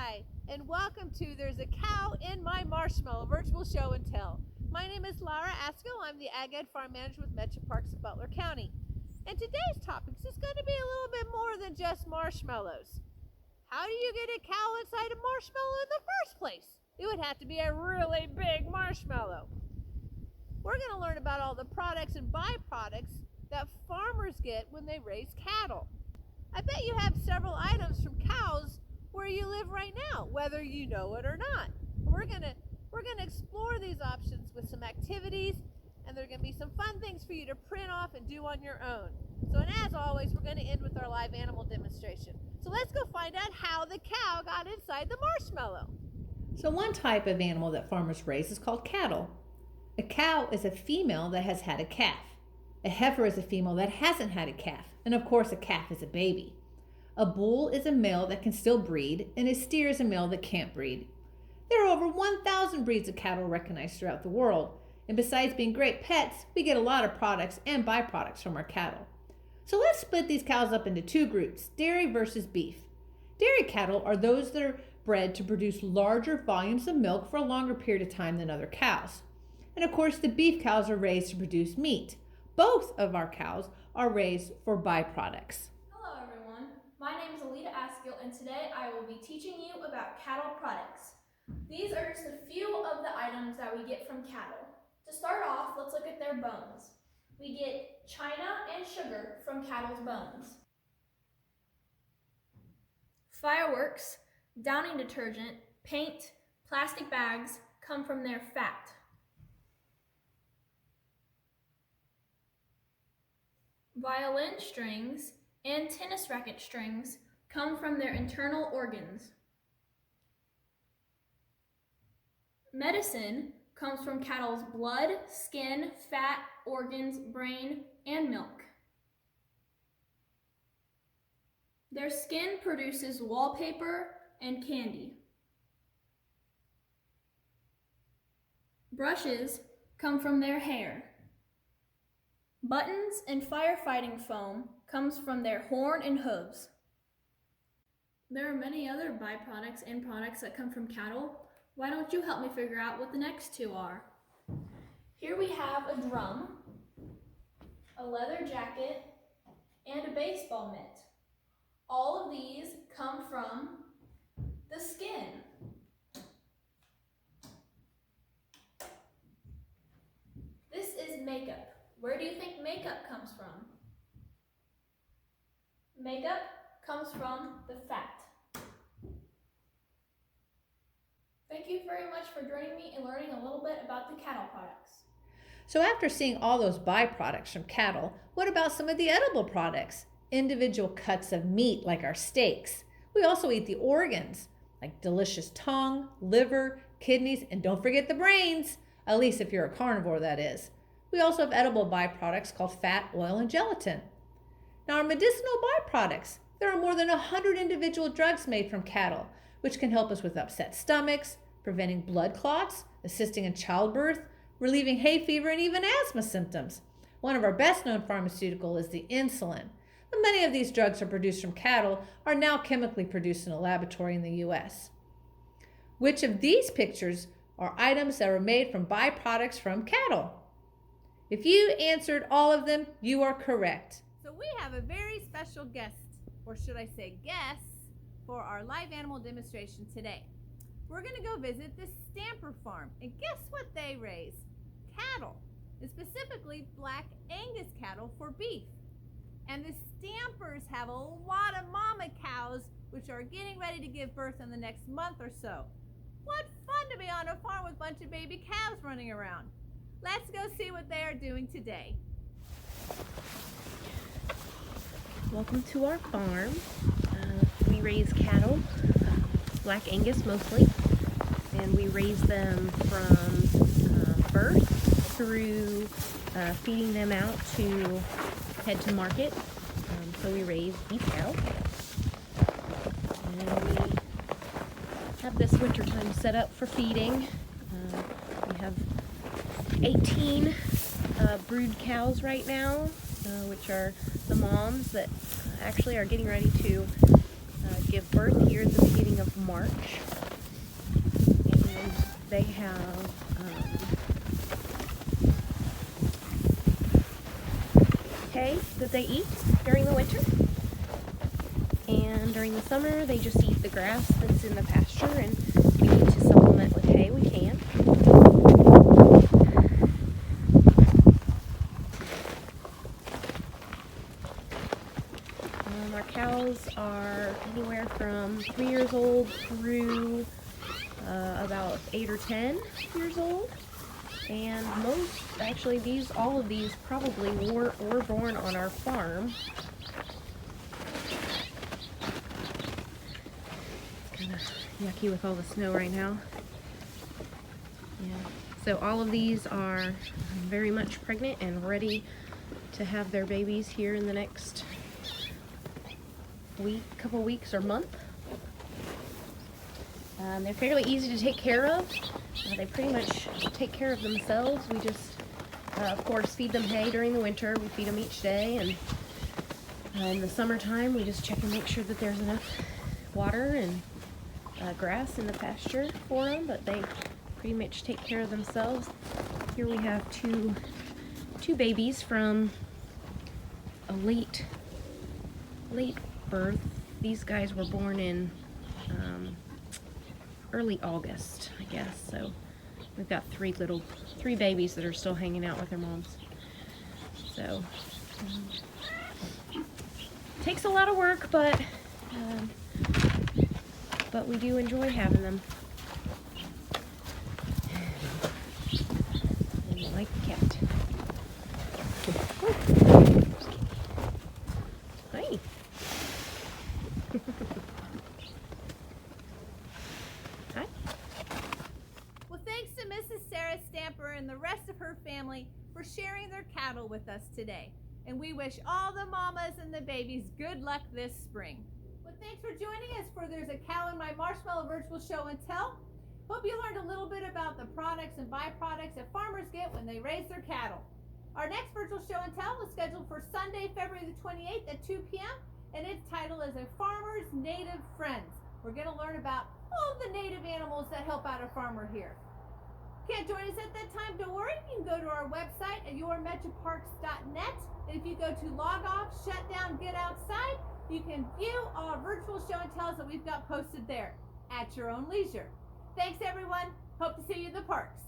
Hi, and welcome to There's a Cow in My Marshmallow virtual show and tell. My name is Laura Askell. I'm the Ag Ed Farm Manager with Metro Parks of Butler County. And today's topic is going to be a little bit more than just marshmallows. How do you get a cow inside a marshmallow in the first place? It would have to be a really big marshmallow. We're going to learn about all the products and byproducts that farmers get when they raise cattle. I bet you have several items from cows where you live right now, whether you know it or not. We're gonna explore these options with some activities, and there are gonna be some fun things for you to print off and do on your own. So, and as always, we're gonna end with our live animal demonstration. So let's go find out how the cow got inside the marshmallow. So one type of animal that farmers raise is called cattle. A cow is a female that has had a calf. A heifer is a female that hasn't had a calf. And of course, a calf is a baby. A bull is a male that can still breed, and a steer is a male that can't breed. There are over 1,000 breeds of cattle recognized throughout the world, and besides being great pets, we get a lot of products and byproducts from our cattle. So let's split these cows up into two groups, dairy versus beef. Dairy cattle are those that are bred to produce larger volumes of milk for a longer period of time than other cows. And of course, the beef cows are raised to produce meat. Both of our cows are raised for byproducts. Hello everyone, my name is Alita Askill, and today I will be teaching you about cattle products. These are just a few of the items that we get from cattle. To start off, let's look at their bones. We get china and sugar from cattle's bones. Fireworks, downing detergent, paint, plastic bags come from their fat. Violin strings and tennis racket strings come from their internal organs. Medicine comes from cattle's blood, skin, fat, organs, brain, and milk. Their skin produces wallpaper and candy. Brushes come from their hair. Buttons and firefighting foam comes from their horn and hooves. There are many other byproducts and products that come from cattle. Why don't you help me figure out what the next two are? Here we have a drum, a leather jacket, and a baseball mitt. All of these come from the skin. This is makeup. Where do you think makeup comes from? Makeup comes from the fat. Thank you very much for joining me and learning a little bit about the cattle products. So after seeing all those byproducts from cattle, what about some of the edible products? Individual cuts of meat like our steaks. We also eat the organs like delicious tongue, liver, kidneys, and don't forget the brains, at least if you're a carnivore, that is. We also have edible byproducts called fat, oil, and gelatin. Now our medicinal byproducts, there are more than 100 individual drugs made from cattle, which can help us with upset stomachs, preventing blood clots, assisting in childbirth, relieving hay fever, and even asthma symptoms. One of our best known pharmaceutical is the insulin. But many of these drugs are produced from cattle are now chemically produced in a laboratory in the US. Which of these pictures are items that were made from byproducts from cattle? If you answered all of them, you are correct. So we have a very special guest, or should I say guests, for our live animal demonstration today. We're going to go visit the Stamper Farm, and guess what they raise? Cattle, and specifically Black Angus cattle for beef. And the Stampers have a lot of mama cows which are getting ready to give birth in the next month or so. What fun to be on a farm with a bunch of baby calves running around. Let's go see what they are doing today. Welcome to our farm. We raise cattle, Black Angus mostly, and we raise them from birth through feeding them out to head to market. So we raise beef cattle, and we have this wintertime set up for feeding. We have 18 brood cows right now, which are the moms that actually are getting ready to give birth here at the beginning of March. have hay that they eat during the winter. And during the summer, they just eat the grass that's in the pasture, and if we need to supplement with hay, we can. Our cows are anywhere from 3 years old through about 8 or 10 years old. And all of these probably were born on our farm. It's kind of yucky with all the snow right now. Yeah. So all of these are very much pregnant and ready to have their babies here in the next couple weeks or month. They're fairly easy to take care of. They pretty much take care of themselves. We just, of course, feed them hay during the winter. We feed them each day, and in the summertime, we just check and make sure that there's enough water and grass in the pasture for them. But they pretty much take care of themselves. Here we have two babies from a late birth. These guys were born in early August, I guess. So we've got three babies that are still hanging out with their moms. So takes a lot of work, but we do enjoy having them. And they like the cat. Hi. Hi. Well, thanks to Mrs. Sarah Stamper and the rest of her family for sharing their cattle with us today. And we wish all the mamas and the babies good luck this spring. Well, thanks for joining us for There's a Cow in My Marshmallow virtual show and tell. Hope you learned a little bit about the products and byproducts that farmers get when they raise their cattle. Our next virtual show and tell is scheduled for Sunday, February the 28th at 2 p.m. and its title is A Farmer's Native Friends. We're going to learn about all the native animals that help out a farmer here. Can't join us at that time? Don't worry. You can go to our website at yourmetroparks.net. And if you go to log off, shut down, get outside, you can view our virtual show and tells that we've got posted there at your own leisure. Thanks, everyone. Hope to see you in the parks.